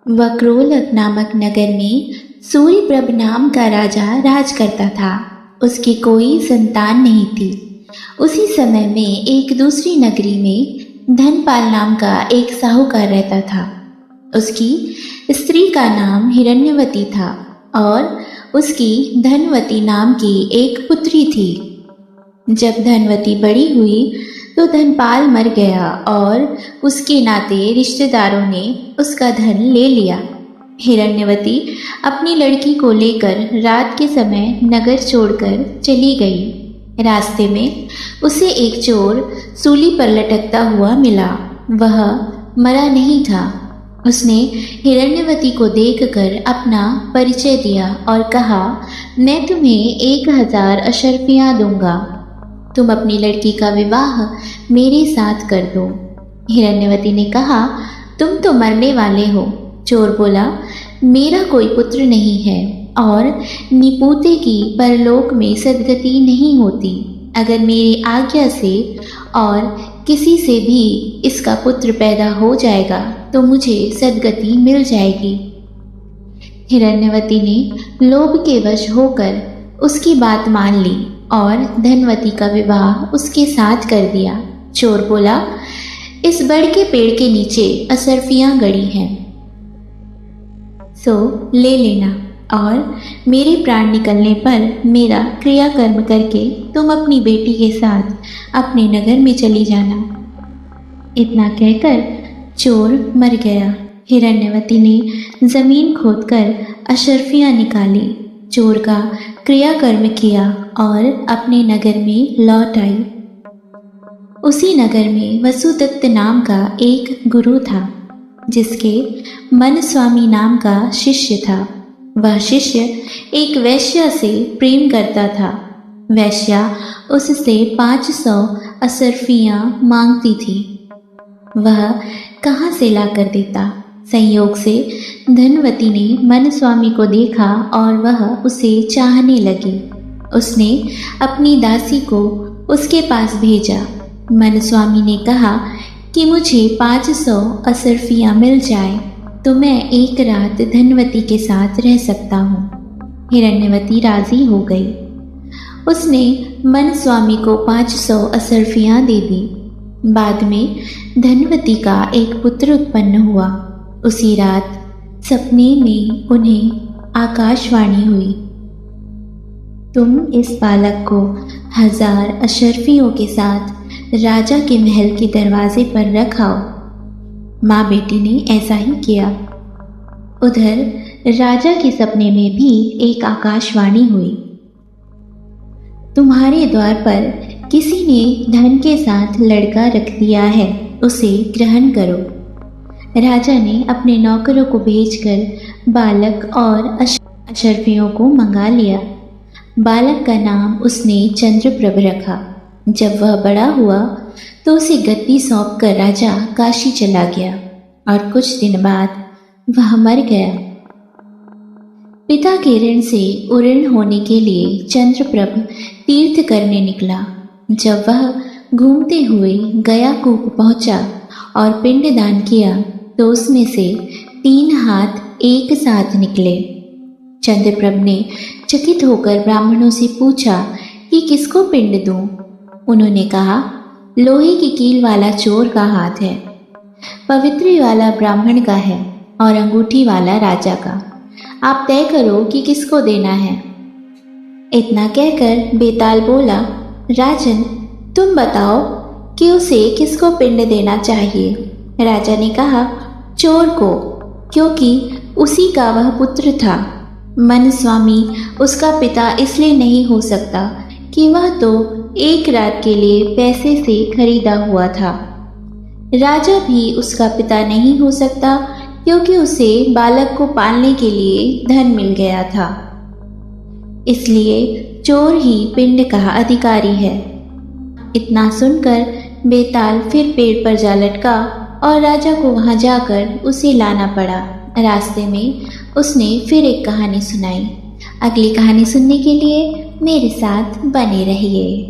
वक्रोलक नामक नगर में सूर्यप्रभ नाम का राजा राज करता था। उसकी कोई संतान नहीं थी। उसी समय में एक दूसरी नगरी में धनपाल नाम का एक साहूकार रहता था। उसकी स्त्री का नाम हिरण्यवती था और उसकी धनवती नाम की एक पुत्री थी। जब धनवती बड़ी हुई तो धनपाल मर गया और उसके नाते रिश्तेदारों ने उसका धन ले लिया। हिरण्यवती अपनी लड़की को लेकर रात के समय नगर छोड़कर चली गई। रास्ते में उसे एक चोर सूली पर लटकता हुआ मिला। वह मरा नहीं था। उसने हिरण्यवती को देखकर अपना परिचय दिया और कहा, मैं तुम्हें 1000 अशर्फियाँ दूंगा। तुम अपनी लड़की का विवाह मेरे साथ कर दो। हिरण्यवती ने कहा, तुम तो मरने वाले हो। चोर बोला, मेरा कोई पुत्र नहीं है और निपूते की परलोक में सद्गति नहीं होती। अगर मेरी आज्ञा से और किसी से भी इसका पुत्र पैदा हो जाएगा तो मुझे सद्गति मिल जाएगी। हिरण्यवती ने लोभ के वश होकर उसकी बात मान ली और धनवती का विवाह उसके साथ कर दिया। चोर बोला, इस बड़ के पेड़ के नीचे असरफियाँ गड़ी हैं, सो ले लेना और मेरे प्राण निकलने पर मेरा क्रियाकर्म करके तुम अपनी बेटी के साथ अपने नगर में चली जाना। इतना कहकर चोर मर गया। हिरण्यवती ने जमीन खोदकर अशर्फियाँ निकाली, चोर का क्रियाकर्म किया और अपने नगर में लौट आई। उसी नगर में वसुदत्त नाम का एक गुरु था, जिसके मन स्वामी नाम का शिष्य था। वह शिष्य एक वैश्या से प्रेम करता था। वैश्या उससे 500 असरफियाँ मांगती थी। वह कहाँ से ला कर देता। संयोग से धनवती ने मन स्वामी को देखा और वह उसे चाहने लगी। उसने अपनी दासी को उसके पास भेजा। मन स्वामी ने कहा कि मुझे 500 असरफियाँ मिल जाए तो मैं एक रात धनवती के साथ रह सकता हूँ। हिरण्यवती राजी हो गई। उसने मन स्वामी को 500 असरफियाँ दे दी। बाद में धनवती का एक पुत्र उत्पन्न हुआ। उसी रात सपने में उन्हें आकाशवाणी हुई, तुम इस बालक को 1000 अशर्फियों के साथ राजा के महल के दरवाजे पर रखाओ। माँ बेटी ने ऐसा ही किया। उधर राजा के सपने में भी एक आकाशवाणी हुई, तुम्हारे द्वार पर किसी ने धन के साथ लड़का रख दिया है, उसे ग्रहण करो। राजा ने अपने नौकरों को भेजकर बालक और अशर्फियों को मंगा लिया। बालक का नाम उसने चंद्रप्रभ रखा। जब वह बड़ा हुआ तो उसे गद्दी सौंपकर राजा काशी चला गया और कुछ दिन बाद वह मर गया। पिता के ऋण से उऋण होने के लिए चंद्रप्रभ तीर्थ करने निकला। जब वह घूमते हुए गया कूप पहुंचा और पिंडदान किया तो उसमें से 3 हाथ एक साथ निकले। चंद्रप्रभ ने चकित होकर ब्राह्मणों से पूछा कि किसको पिंड दूं। उन्होंने कहा, लोहे की कील वाला चोर का हाथ है, पवित्री वाला ब्राह्मण का है और अंगूठी वाला राजा का। आप तय करो कि किसको देना है। इतना कहकर बेताल बोला, राजन तुम बताओ कि उसे किसको पिंड देना चाहिए। राजा ने कहा, चोर को, क्योंकि उसी का वह पुत्र था। मन स्वामी उसका पिता इसलिए नहीं हो सकता कि वह तो एक रात के लिए पैसे से खरीदा हुआ था। राजा भी उसका पिता नहीं हो सकता क्योंकि उसे बालक को पालने के लिए धन मिल गया था। इसलिए चोर ही पिंड का अधिकारी है। इतना सुनकर बेताल फिर पेड़ पर जा लटका और राजा को वहां जाकर उसे लाना पड़ा। रास्ते में उसने फिर एक कहानी सुनाई। अगली कहानी सुनने के लिए मेरे साथ बने रहिए।